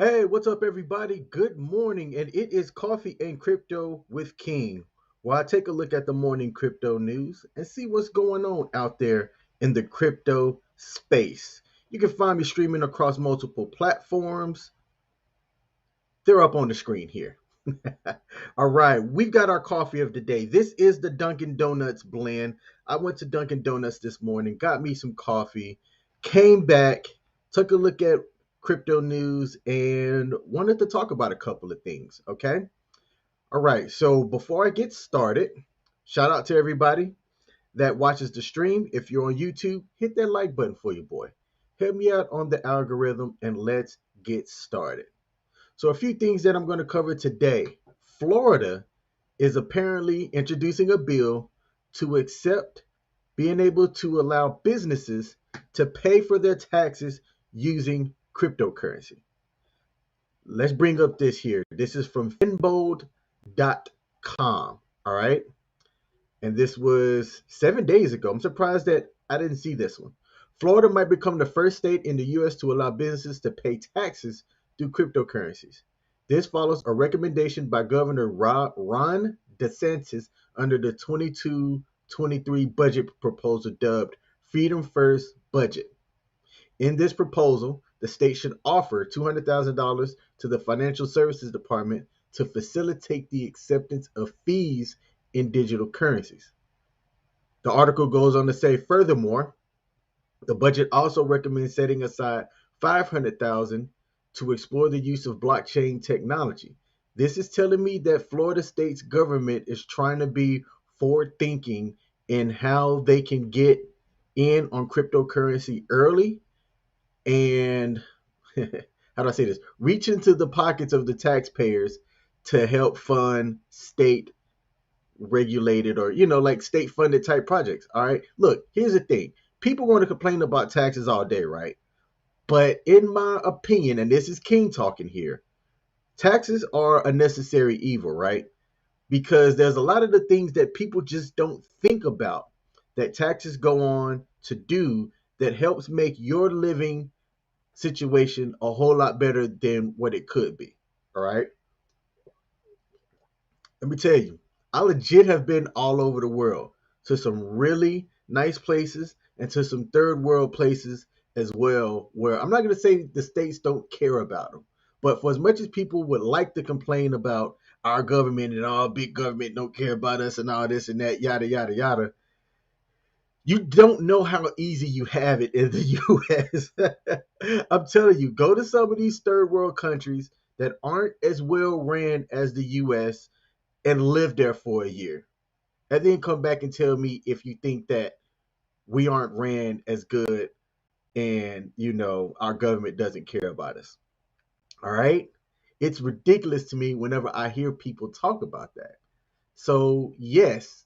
Hey, what's up, everybody? Good morning, and it is Coffee and Crypto with King, where I take a look at the morning crypto news and see what's going on out there in the crypto space. You can find me streaming across multiple platforms. They're up on the screen here. All right, we've got our coffee of the day. This is the Dunkin' Donuts blend. I went to Dunkin' Donuts this morning, got me some coffee, came back, took a look at crypto news, and wanted to talk about a couple of things. Okay. All right. So before I get started, shout out to everybody that watches the stream. If you're on YouTube, hit that like button for your boy. Help me out on the algorithm and let's get started. So, a few things that I'm going to cover today. Florida is apparently introducing a bill to accept being able to allow businesses to pay for their taxes using cryptocurrency. Let's bring up this here. This is from finbold.com. All right. And this was 7 days ago. I'm surprised that I didn't see this one. Florida might become the first state in the U.S. to allow businesses to pay taxes through cryptocurrencies. This follows a recommendation by Governor Ron DeSantis under the 22-23 budget proposal dubbed Freedom First Budget. In this proposal, the state should offer $200,000 to the Financial Services Department to facilitate the acceptance of fees in digital currencies. The article goes on to say, furthermore, the budget also recommends setting aside $500,000 to explore the use of blockchain technology. This is telling me that Florida state's government is trying to be forward thinking in how they can get in on cryptocurrency early and how do I say this? Reach into the pockets of the taxpayers to help fund state regulated or like state funded type projects. All right. Look, here's the thing. People want to complain about taxes all day, right? But in my opinion, and this is King talking here, taxes are a necessary evil, right? Because there's a lot of the things that people just don't think about that taxes go on to do that helps make your living situation a whole lot better than what it could be. All right. Let me tell you, I legit have been all over the world to some really nice places and to some third world places as well, where I'm not going to say the states don't care about them, but for as much as people would like to complain about our government and all big government don't care about us and all this and that, yada, yada, yada, you don't know how easy you have it in the US. I'm telling you, go to some of these third world countries that aren't as well ran as the US and live there for a year. And then come back and tell me if you think that we aren't ran as good and, our government doesn't care about us. All right? It's ridiculous to me whenever I hear people talk about that. So, yes,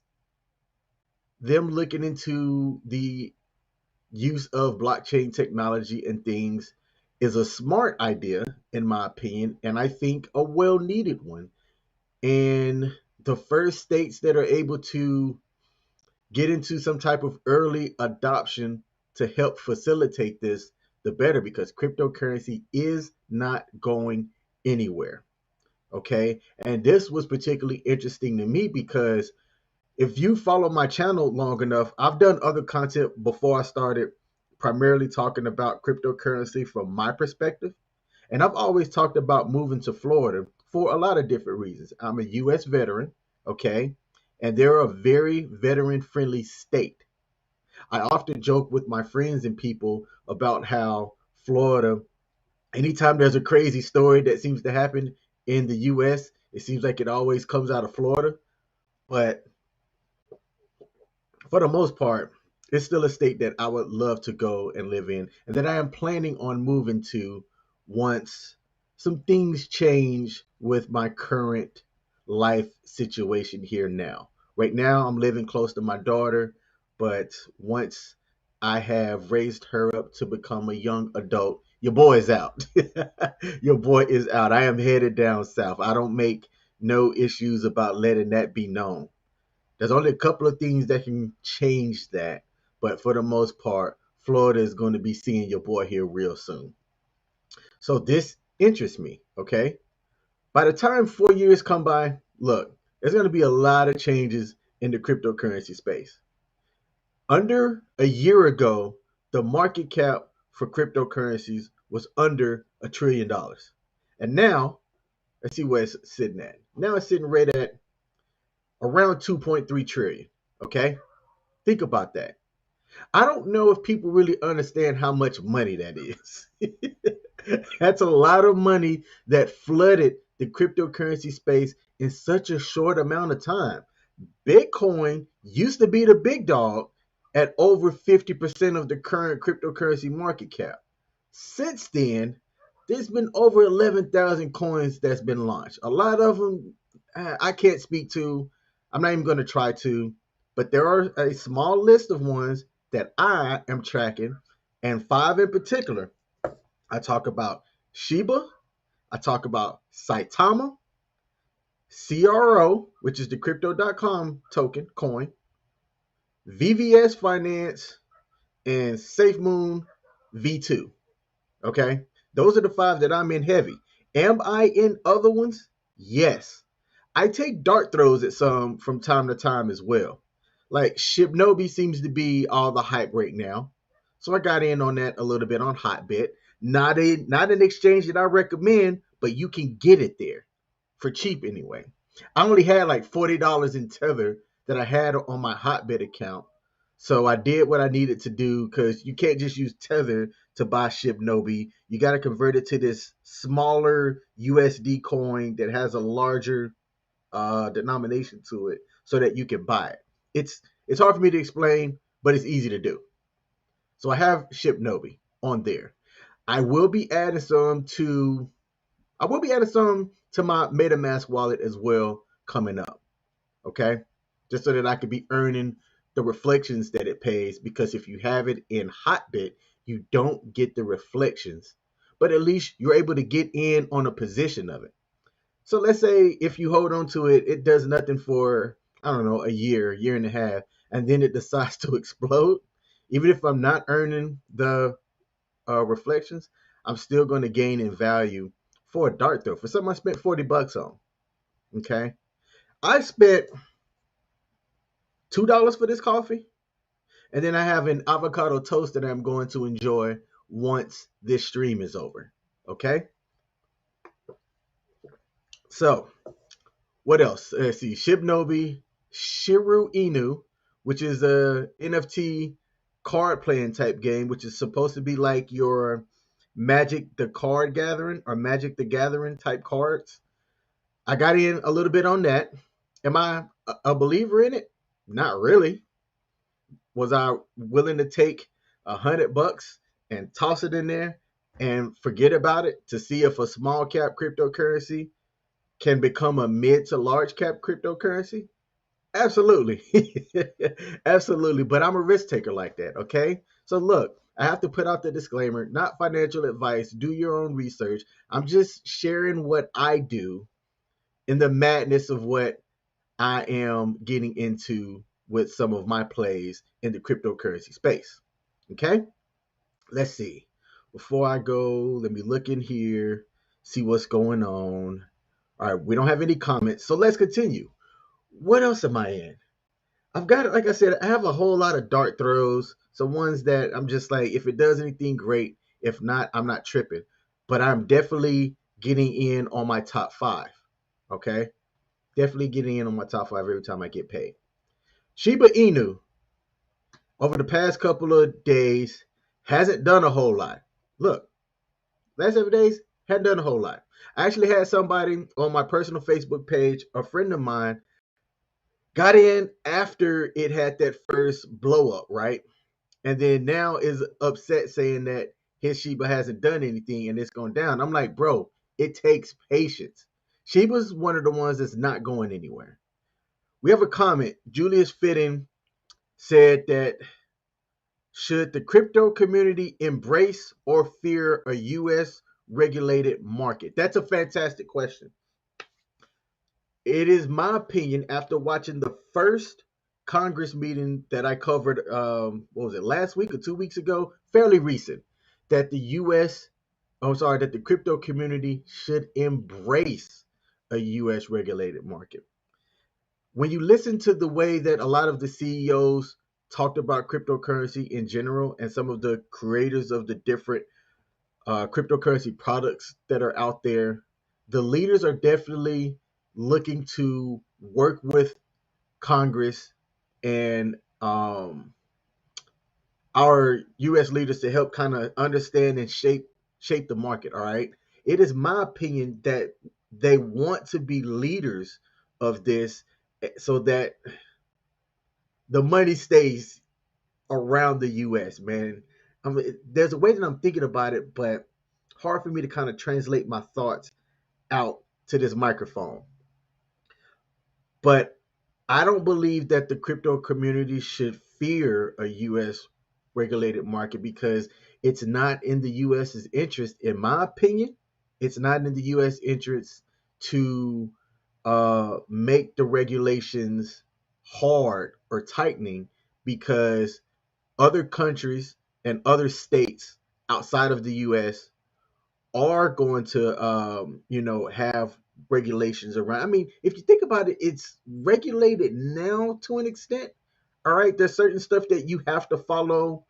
them looking into the use of blockchain technology and things is a smart idea, in my opinion, and I think a well needed one. And the first states that are able to get into some type of early adoption to help facilitate this, the better, because cryptocurrency is not going anywhere. Okay. And this was particularly interesting to me because if you follow my channel long enough, I've done other content before I started primarily talking about cryptocurrency from my perspective. And I've always talked about moving to Florida for a lot of different reasons. I'm a US veteran, okay? And they're a very veteran friendly state. I often joke with my friends and people about how Florida, anytime there's a crazy story that seems to happen in the US, it seems like it always comes out of Florida. But for the most part, it's still a state that I would love to go and live in, and that I am planning on moving to once some things change with my current life situation here now. Right now, I'm living close to my daughter, but once I have raised her up to become a young adult, your boy is out. Your boy is out. I am headed down south. I don't make no issues about letting that be known. There's only a couple of things that can change that, but for the most part, Florida is going to be seeing your boy here real soon. So this interests me, okay? By the time 4 years come by, look, there's going to be a lot of changes in the cryptocurrency space. Under a year ago, the market cap for cryptocurrencies was under $1 trillion. And now, let's see where it's sitting at. Now it's sitting right at around 2.3 trillion. Okay? Think about that. I don't know if people really understand how much money that is. That's a lot of money that flooded the cryptocurrency space in such a short amount of time. Bitcoin used to be the big dog at over 50% of the current cryptocurrency market cap. Since then, there's been over 11,000 coins that's been launched. A lot of them I can't speak to. I'm not even going to try to, but there are a small list of ones that I am tracking, and five in particular. I talk about Shiba, I talk about Saitama, CRO, which is the crypto.com token coin, VVS Finance, and SafeMoon V2. Okay? Those are the five that I'm in heavy. Am I in other ones? Yes. I take dart throws at some from time to time as well. Like Shibnobi seems to be all the hype right now. So I got in on that a little bit on Hotbit. Not an exchange that I recommend, but you can get it there for cheap anyway. I only had like $40 in Tether that I had on my Hotbit account. So I did what I needed to do because you can't just use Tether to buy Shibnobi. You got to convert it to this smaller USD coin that has a larger denomination to it so that you can buy it. It's hard for me to explain, but it's easy to do. So I have Shibnobi on there. I will be adding some to my MetaMask wallet as well coming up. Okay, just so that I could be earning the reflections that it pays. Because if you have it in Hotbit, you don't get the reflections, but at least you're able to get in on a position of it. So let's say if you hold on to it, it does nothing for, I don't know, a year and a half, and then it decides to explode. Even if I'm not earning the reflections, I'm still going to gain in value for a dart throw for something I spent $40 on. Okay, I spent $2 for this coffee, and then I have an avocado toast that I'm going to enjoy once this stream is over. Okay, so what else? Let's see. Shibnobi, Shiru Inu, which is a NFT card playing type game, which is supposed to be like your Magic the Card Gathering or Magic the Gathering type cards. I got in a little bit on that. Am I a believer in it? Not really. Was I willing to take $100 and toss it in there and forget about it to see if a small cap cryptocurrency can become a mid to large cap cryptocurrency? Absolutely. Absolutely. But I'm a risk taker like that. Okay. So look, I have to put out the disclaimer, not financial advice. Do your own research. I'm just sharing what I do in the madness of what I am getting into with some of my plays in the cryptocurrency space. Okay. Let's see. Before I go, let me look in here, see what's going on. All right. We don't have any comments. So let's continue. What else am I in? I've got, like I said, I have a whole lot of dart throws. Some ones that I'm just like, if it does anything, great. If not, I'm not tripping. But I'm definitely getting in on my top five. Okay? Definitely getting in on my top five every time I get paid. Shiba Inu, over the past couple of days, hasn't done a whole lot. Look, last 7 days, hadn't done a whole lot. I actually had somebody on my personal Facebook page, a friend of mine, got in after it had that first blow up, right? And then now is upset saying that his Shiba hasn't done anything and it's gone down. I'm like, bro, it takes patience. Shiba's one of the ones that's not going anywhere. We have a comment. Julius Fitting said that should the crypto community embrace or fear a US regulated market? That's a fantastic question. It is my opinion after watching the first Congress meeting that I covered, what was it, last week or 2 weeks ago, fairly recent, that the U.S., I'm sorry, that the crypto community should embrace a US regulated market. When you listen to the way that a lot of the CEOs talked about cryptocurrency in general and some of the creators of the different cryptocurrency products that are out there, the leaders are definitely looking to work with Congress and our U.S. leaders to help kind of understand and shape the market. All right, it is my opinion that they want to be leaders of this, so that the money stays around the U.S. Man, there's a way that I'm thinking about it, but hard for me to kind of translate my thoughts out to this microphone. But I don't believe that the crypto community should fear a US regulated market, because it's not in the US's interest, in my opinion. It's not in the US interest to make the regulations hard or tightening, because other countries and other states outside of the US are going to have regulations around. I mean, if you think about it, it's regulated now to an extent. All right, there's certain stuff that you have to follow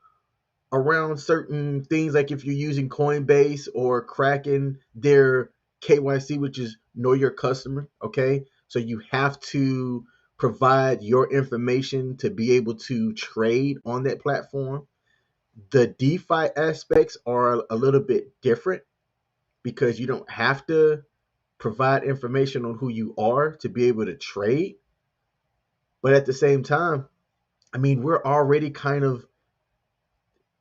around certain things, like if you're using Coinbase or Kraken, their KYC, which is know your customer. Okay, so you have to provide your information to be able to trade on that platform. The DeFi aspects are a little bit different, because you don't have to provide information on who you are to be able to trade. But at the same time, I mean, we're already kind of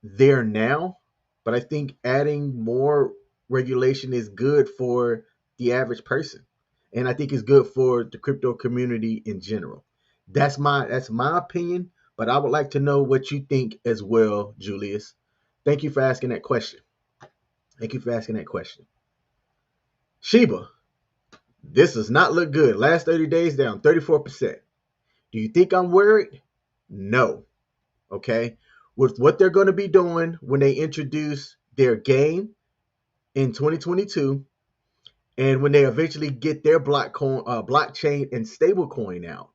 there now. But I think adding more regulation is good for the average person. And I think it's good for the crypto community in general. That's my opinion, but I would like to know what you think as well, Julius. Thank you for asking that question. Thank you for asking that question. Sheba, this does not look good. Last 30 days down 34%. Do you think I'm worried? No. Okay. With what they're going to be doing when they introduce their game in 2022, and when they eventually get their blockchain and stablecoin out,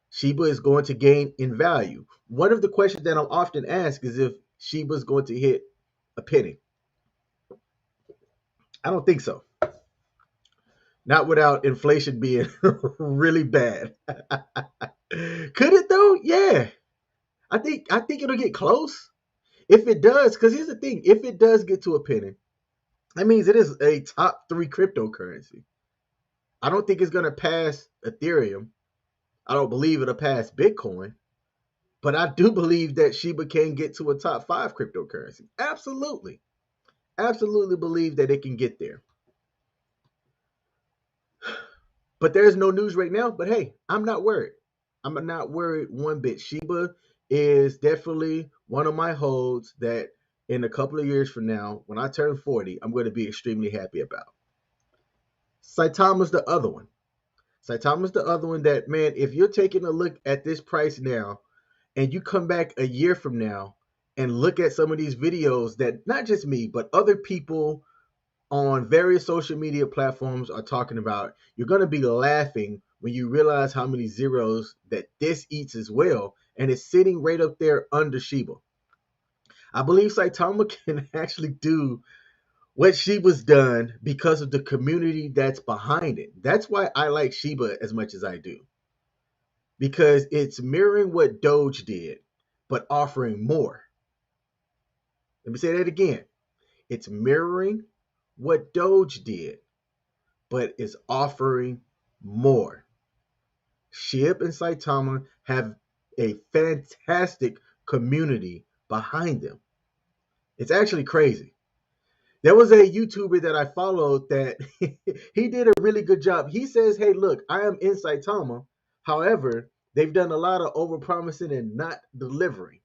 Shiba is going to gain in value. One of the questions that I'm often asked is if Shiba is going to hit a penny. I don't think so. Not without inflation being really bad. Could it though? Yeah. I think it'll get close. If it does, because here's the thing, if it does get to a penny, that means it is a top three cryptocurrency. I don't think it's gonna pass Ethereum. I don't believe it'll pass Bitcoin, but I do believe that Shiba can get to a top five cryptocurrency. Absolutely. Absolutely believe that it can get there. But there's no news right now. But hey, I'm not worried. I'm not worried one bit. Shiba is definitely one of my holds that in a couple of years from now, when I turn 40, I'm going to be extremely happy about. Saitama's the other one. Saitama's the other one that, man, if you're taking a look at this price now and you come back a year from now and look at some of these videos that not just me, but other people on various social media platforms are talking about, you're going to be laughing when you realize how many zeros that this eats as well. And it's sitting right up there under Shiba. I believe Saitama can actually do what Shiba's done because of the community that's behind it. That's why I like Shiba as much as I do, because it's mirroring what Doge did, but offering more. Let me say that again. It's mirroring what Doge did, but is offering more. Shib and Saitama have a fantastic community behind them. It's actually crazy. There was a YouTuber that I followed that he did a really good job. He says, hey, look, I am in Saitama. However, they've done a lot of overpromising and not delivering.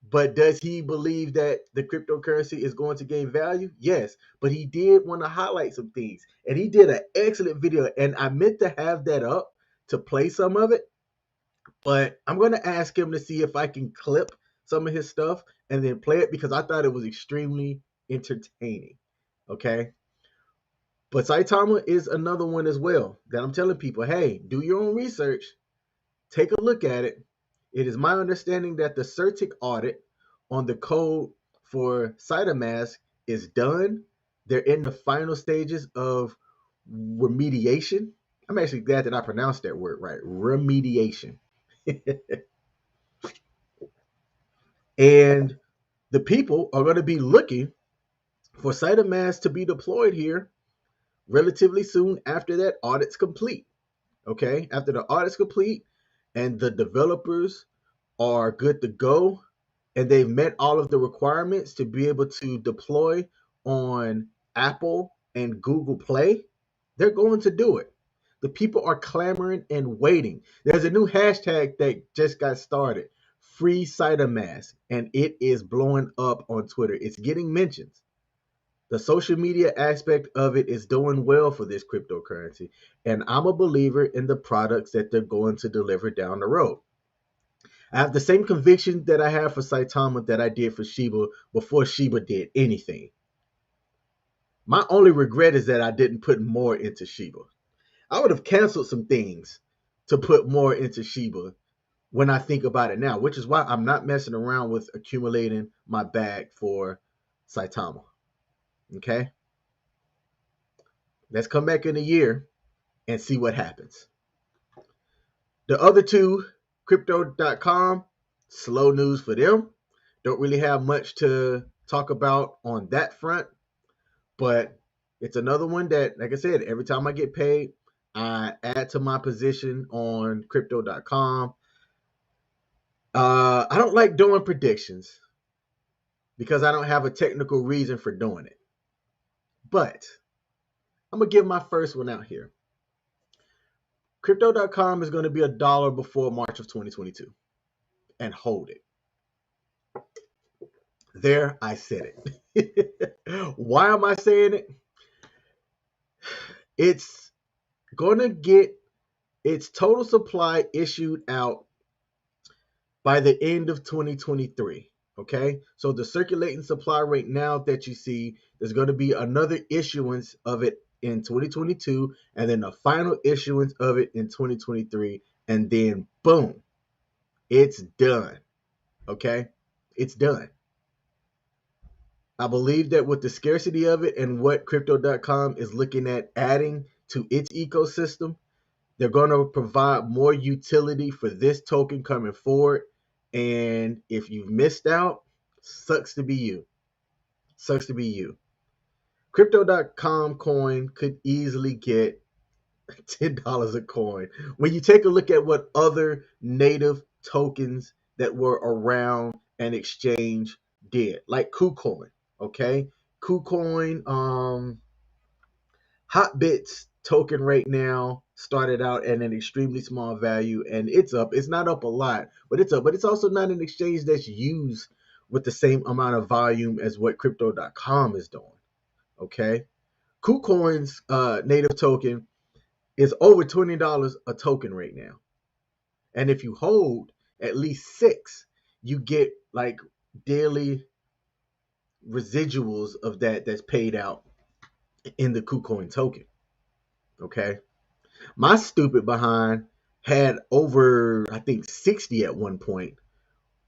But does he believe that the cryptocurrency is going to gain value? Yes. But he did want to highlight some things. And he did an excellent video. And I meant to have that up to play some of it. But I'm going to ask him to see if I can clip some of his stuff and then play it, because I thought it was extremely entertaining. Okay. But Saitama is another one as well that I'm telling people, hey, do your own research, take a look at it. It is my understanding that the CertiK audit on the code for CytoMask is done. They're in the final stages of remediation. I'm actually glad that I pronounced that word right. Remediation. And the people are going to be looking for CytoMask to be deployed here relatively soon after that audit's complete. Okay, after the audit's complete and the developers are good to go and they've met all of the requirements to be able to deploy on Apple and Google Play, they're going to do it. The people are clamoring and waiting. There's a new hashtag that just got started, free CytoMask, and it is blowing up on Twitter. It's getting mentions. The social media aspect of it is doing well for this cryptocurrency, and I'm a believer in the products that they're going to deliver down the road. I have the same conviction that I have for Saitama that I did for Shiba before Shiba did anything. My only regret is that I didn't put more into Shiba. I would have canceled some things to put more into Shiba when I think about it now, which is why I'm not messing around with accumulating my bag for Saitama. Okay? Let's come back in a year and see what happens. The other two, Crypto.com, slow news for them. Don't really have much to talk about on that front, but it's another one that, like I said, every time I get paid, I add to my position on Crypto.com. I don't like doing predictions because I don't have a technical reason for doing it. But I'm going to give my first one out here. Crypto.com is going to be $1 before March of 2022 and hold it. There, I said it. Why am I saying it? It's going to get its total supply issued out by the end of 2023. Okay, so the circulating supply right now that you see, there's going to be another issuance of it in 2022, and then a final issuance of it in 2023, and then boom, it's done. Okay, it's done. I believe that with the scarcity of it and what Crypto.com is looking at adding to its ecosystem, they're going to provide more utility for this token coming forward. And if you've missed out, sucks to be you. Sucks to be you. Crypto.com coin could easily get $10 a coin. When you take a look at what other native tokens that were around an exchange did, like KuCoin, okay? KuCoin, Hotbits token right now started out at an extremely small value and it's up. It's not up a lot, but it's up. But it's also not an exchange that's used with the same amount of volume as what Crypto.com is doing. Okay. KuCoin's native token is over $20 a token right now. And if you hold at least 6, you get like daily residuals of that's paid out in the KuCoin token. Okay. My stupid behind had over, I think, 60 at one point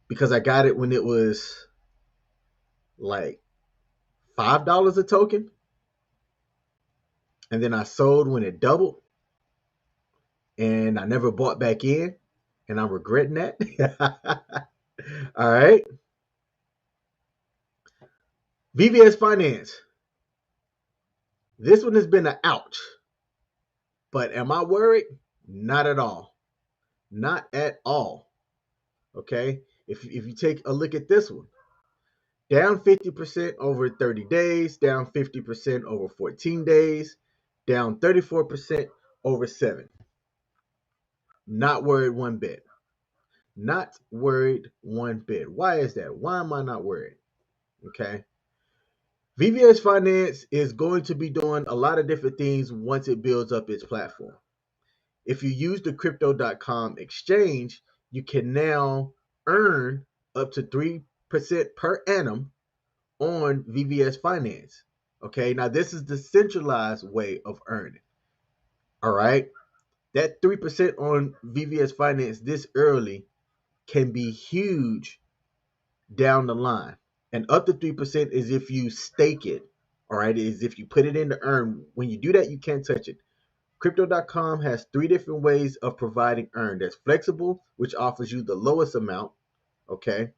because I got it when it was like $5 a token. And then I sold when it doubled. And I never bought back in. And I'm regretting that. All right. VVS Finance. This one has been an ouch. But am I worried? Not at all. Not at all. Okay. If you take a look at this one, down 50% over 30 days, down 50% over 14 days, down 34% over 7. Not worried one bit. Not worried one bit. Why is that? Why am I not worried? Okay. VVS Finance is going to be doing a lot of different things once it builds up its platform. If you use the Crypto.com exchange, you can now earn up to 3% per annum on VVS Finance. Okay, now this is the centralized way of earning. All right, that 3% on VVS Finance this early can be huge down the line. And up to 3% is if you stake it. All right, is if you put it in to earn. When you do that, you can't touch it. Crypto.com has three different ways of providing earn. There's flexible, which offers you the lowest amount. Okay.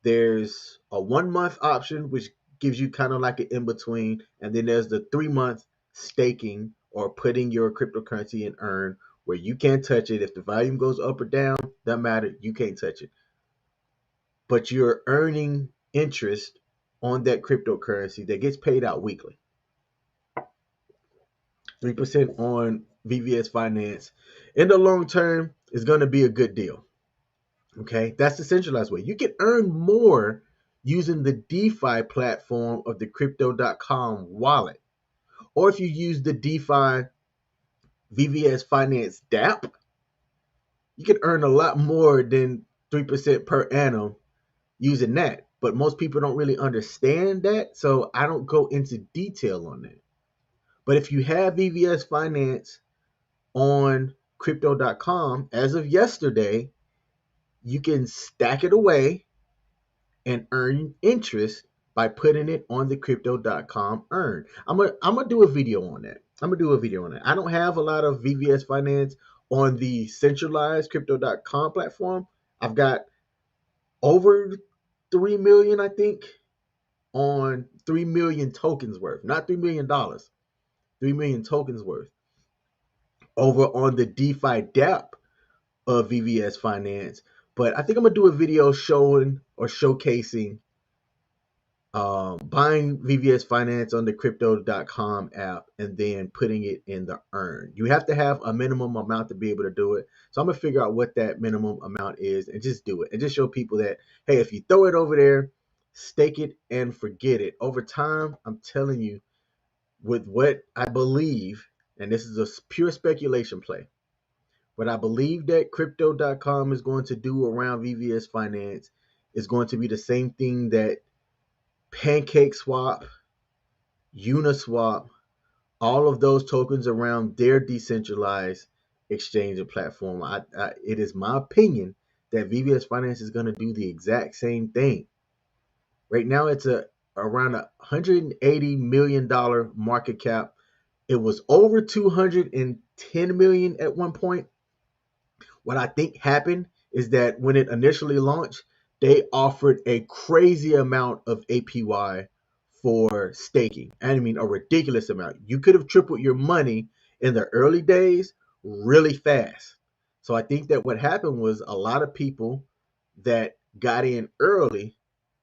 There's a 1 month option, which gives you kind of like an in between. And then there's the 3 month staking or putting your cryptocurrency in earn where you can't touch it. If the volume goes up or down, doesn't matter. You can't touch it. But you're earning interest on that cryptocurrency that gets paid out weekly. 3% on VVS Finance in the long term is going to be a good deal. Okay, that's the centralized way. You can earn more using the DeFi platform of the Crypto.com wallet. Or if you use the DeFi VVS Finance DApp, you can earn a lot more than 3% per annum using that. But most people don't really understand that, so I don't go into detail on that. But if you have VVS Finance on Crypto.com, as of yesterday, you can stack it away and earn interest by putting it on the Crypto.com earn. I'm gonna do a video on that. I don't have a lot of VVS Finance on the centralized Crypto.com platform. I've got over 3 million, I think, on 3 million tokens worth, not $3 million, 3 million tokens worth over on the DeFi DApp of VVS Finance. But I think I'm gonna do a video showing or showcasing buying VVS Finance on the Crypto.com app and then putting it in the earn. You have to have a minimum amount to be able to do it. So I'm gonna figure out what that minimum amount is and just do it and just show people that, hey, if you throw it over there, stake it and forget it. Over time, I'm telling you, with what I believe, and this is a pure speculation play, what I believe that Crypto.com is going to do around VVS Finance is going to be the same thing that PancakeSwap, Uniswap, all of those tokens around their decentralized exchange and platform. It is my opinion that VVS Finance is going to do the exact same thing. Right now, it's around $180 million market cap. It was over 210 million at one point. What I think happened is that when it initially launched, they offered a crazy amount of APY for staking. I mean, a ridiculous amount. You could have tripled your money in the early days really fast. So I think that what happened was a lot of people that got in early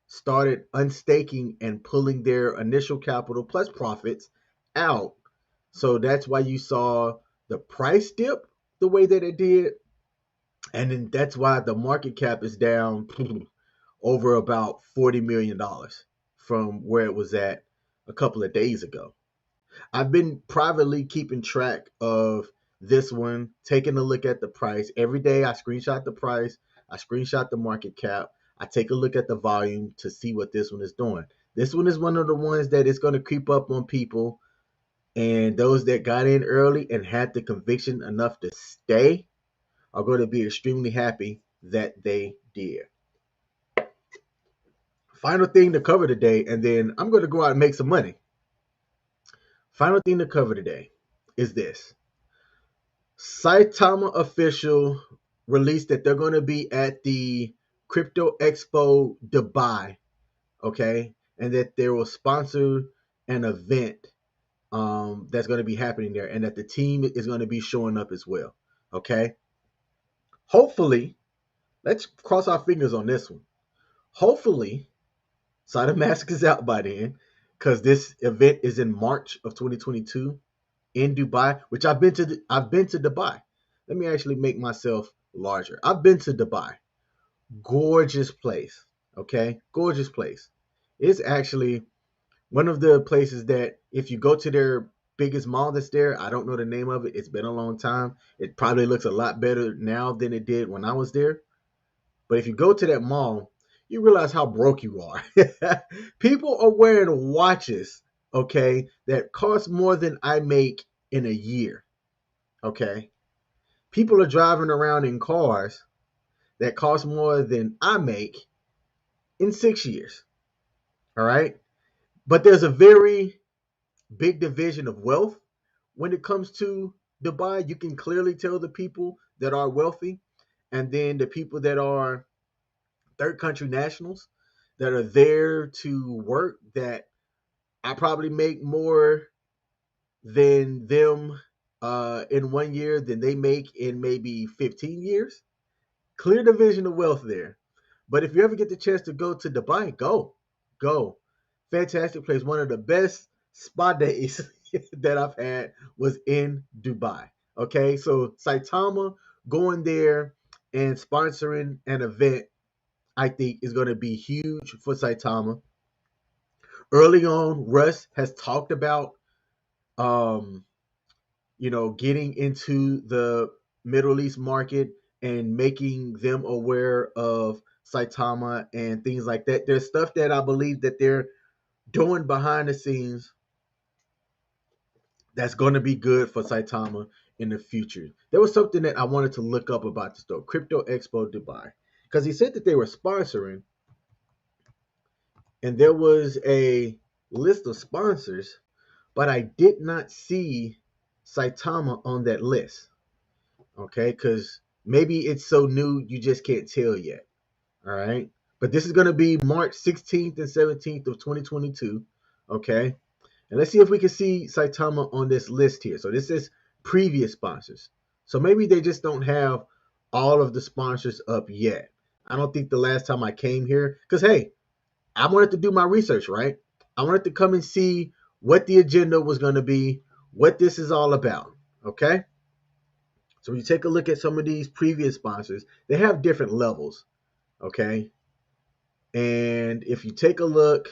started unstaking and pulling their initial capital plus profits out. So that's why you saw the price dip the way that it did. And then that's why the market cap is down over about $40 million from where it was at a couple of days ago. I've been privately keeping track of this one, taking a look at the price. Every day I screenshot the price, I screenshot the market cap, I take a look at the volume to see what this one is doing. This one is one of the ones that is going to creep up on people, and those that got in early and had the conviction enough to stay are going to be extremely happy that they did. Final thing to cover today, and then I'm going to go out and make some money. Final thing to cover today is this. Saitama official released that they're going to be at the Crypto Expo Dubai, okay, and that they will sponsor an event that's going to be happening there, and that the team is going to be showing up as well, okay. Hopefully, let's cross our fingers on this one. Hopefully, Side of Mask is out by then, because this event is in March of 2022 in Dubai, which I've been to. I've been to Dubai. Let me actually make myself larger. I've been to Dubai. Gorgeous place. Okay, gorgeous place. It's actually one of the places that if you go to their biggest mall that's there, I don't know the name of it. It's been a long time. It probably looks a lot better now than it did when I was there. But if you go to that mall, you realize how broke you are. People are wearing watches okay, that costs more than I make in a year. Okay. People are driving around in cars that cost more than I make in 6 years. All right. But there's a very big division of wealth when it comes to Dubai. You can clearly tell the people that are wealthy and then the people that are third country nationals that are there to work, that I probably make more than them in 1 year than they make in maybe 15 years. Clear division of wealth there. But if you ever get the chance to go to Dubai, go. Fantastic place. One of the best spa days that I've had was in Dubai. Okay, so Saitama going there and sponsoring an event, I think, is going to be huge for Saitama. Early on, Russ has talked about, um, getting into the Middle East market and making them aware of Saitama and things like that. There's stuff that I believe that they're doing behind the scenes that's going to be good for Saitama in the future. There was something that I wanted to look up about the store, Crypto Expo Dubai, because he said that they were sponsoring, and there was a list of sponsors, but I did not see Saitama on that list. Okay, because maybe it's so new you just can't tell yet. All right, but this is going to be March 16th and 17th of 2022. Okay, and let's see if we can see Saitama on this list here. So this is previous sponsors. So maybe they just don't have all of the sponsors up yet. I don't think the last time I came here, because hey, I wanted to do my research, right? I wanted to come and see what the agenda was going to be, what this is all about. Okay. So when you take a look at some of these previous sponsors, they have different levels. Okay. And if you take a look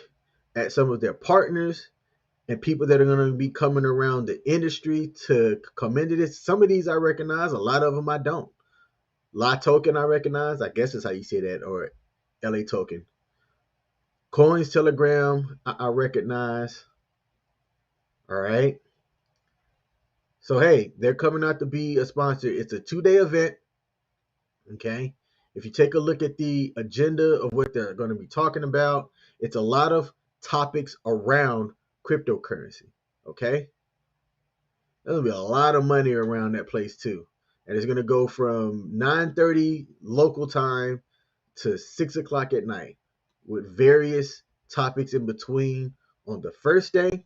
at some of their partners and people that are going to be coming around the industry to come into this, some of these I recognize, a lot of them I don't. La Token I recognize, I guess is how you say that, or LA Token. Coins Telegram I recognize. All right. So hey, they're coming out to be a sponsor. It's a 2-day event. Okay. If you take a look at the agenda of what they're going to be talking about, it's a lot of topics around cryptocurrency. Okay. There's going to be a lot of money around that place too. And it's going to go from 9:30 local time to 6 o'clock at night with various topics in between on the first day.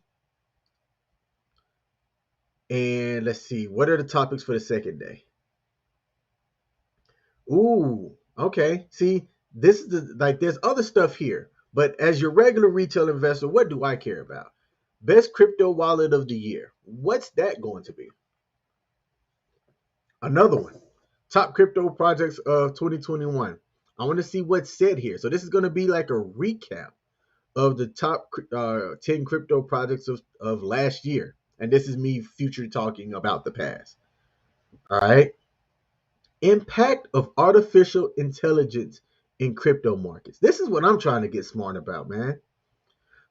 And let's see, what are the topics for the second day? Ooh, okay. See, this is like there's other stuff here, but as your regular retail investor, what do I care about? Best crypto wallet of the year. What's that going to be? Another one. Top crypto projects of 2021. I want to see what's said here. So this is going to be like a recap of the top 10 crypto projects of last year. And this is me future talking about the past. All right. Impact of artificial intelligence in crypto markets. This is what I'm trying to get smart about, man.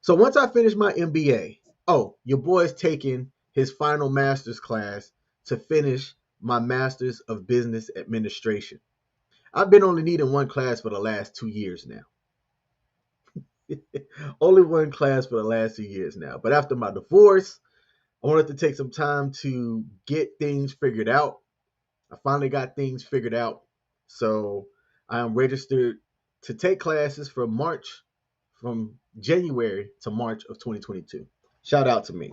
So once I finish my MBA, oh, your boy's taking his final master's class to finish my master's of business administration. I've been only needing one class for the last 2 years now. Only one class for the last 2 years now. But after my divorce, I wanted to take some time to get things figured out. I finally got things figured out. So I am registered to take classes from January to March of 2022. Shout out to me.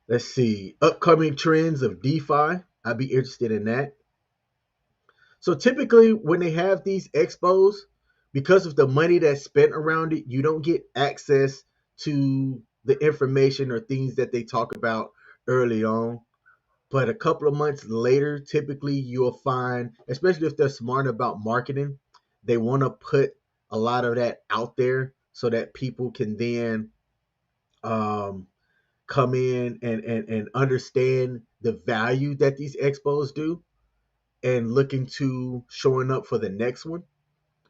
Let's see. Upcoming trends of DeFi. I'd be interested in that. So typically when they have these expos, because of the money that's spent around it, you don't get access to the information or things that they talk about early on. But a couple of months later, typically you'll find, especially if they're smart about marketing, they want to put a lot of that out there so that people can then um, come in and understand the value that these expos do and look into showing up for the next one.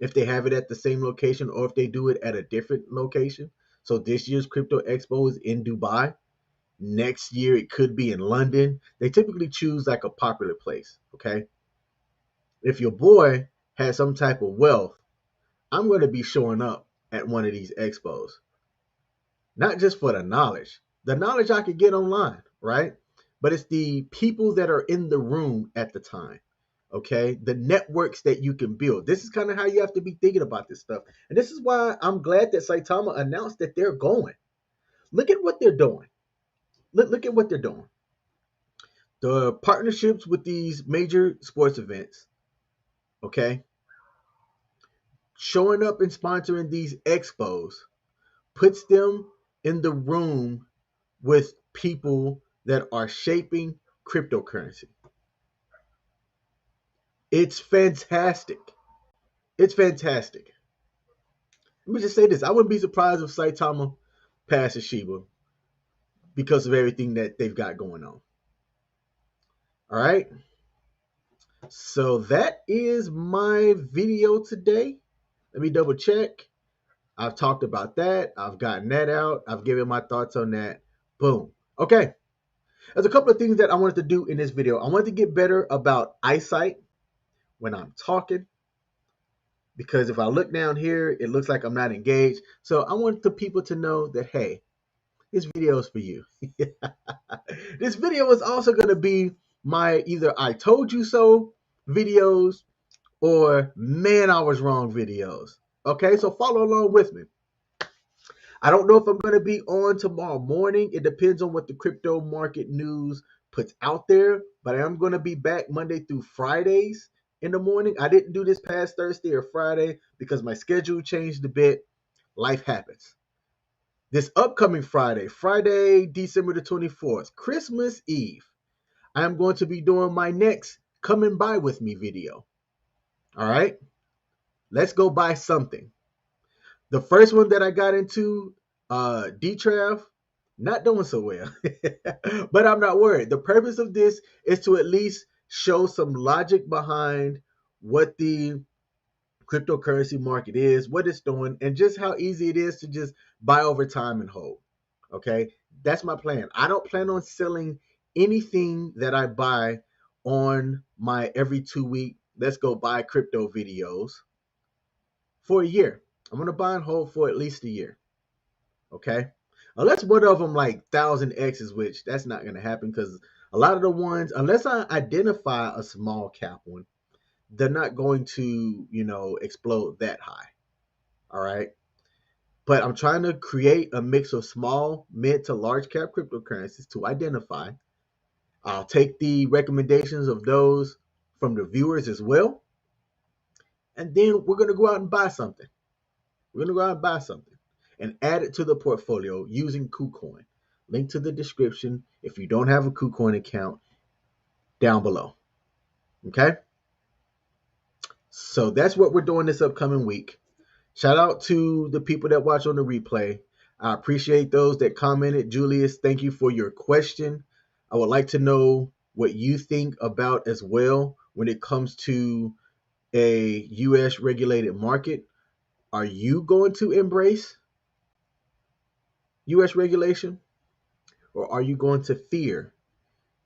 if they have it at the same location or if they do it at a different location. So this year's Crypto Expo is in Dubai. Next year it could be in London. They typically choose like a popular place, okay? If your boy has some type of wealth, I'm going to be showing up at one of these expos. Not just for the knowledge. The knowledge I could get online, right? But it's the people that are in the room at the time. Okay, the networks that you can build. This is kind of how you have to be thinking about this stuff. And this is why I'm glad that Saitama announced that they're going. Look at what they're doing. Look at what they're doing. The partnerships with these major sports events, okay, showing up and sponsoring these expos puts them in the room with people that are shaping cryptocurrency. It's fantastic. It's fantastic. Let me just say this. I wouldn't be surprised if Saitama passes Shiba because of everything that they've got going on. All right. So that is my video today. Let me double check. I've talked about that. I've gotten that out. I've given my thoughts on that. Boom. Okay. There's a couple of things that I wanted to do in this video. I wanted to get better about eyesight when I'm talking, because if I look down here, it looks like I'm not engaged. So I want the people to know that, hey, this video is for you. This video is also going to be my either I told you so videos or man, I was wrong videos. Okay, so follow along with me. I don't know if I'm going to be on tomorrow morning. It depends on what the crypto market news puts out there, but I am going to be back Monday through Fridays in the morning. I didn't do this past Thursday or Friday because my schedule changed a bit. Life happens. This upcoming Friday, Friday, December the 24th, Christmas Eve, I am going to be doing my next Coming By With Me video. All right, let's go buy something. The first one that I got into, D-Trav, not doing so well. But I'm not worried. The purpose of this is to at least show some logic behind what the cryptocurrency market is, what it's doing, and just how easy it is to just buy over time and hold. Okay, that's my plan. I don't plan on selling anything that I buy on my every 2 week let's go buy crypto videos for a year. I'm going to buy and hold for at least a year. Okay, unless one of them like 1000x's, which that's not going to happen because a lot of the ones, unless I identify a small cap one, they're not going to, explode that high. All right. But I'm trying to create a mix of small, mid to large cap cryptocurrencies to identify. I'll take the recommendations of those from the viewers as well. And then we're going to go out and buy something. We're going to go out and buy something and add it to the portfolio using KuCoin. Link to the description if you don't have a KuCoin account down below. Okay? So that's what we're doing this upcoming week. Shout out to the people that watch on the replay. I appreciate those that commented. Julius, thank you for your question. I would like to know what you think about as well when it comes to a U.S. regulated market. Are you going to embrace U.S. regulation, or are you going to fear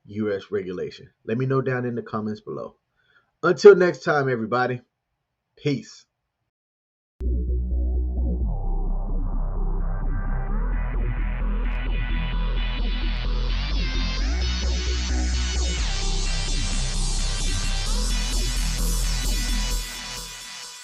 U.S. regulation? Let me know down in the comments below. Until next time, everybody. Peace.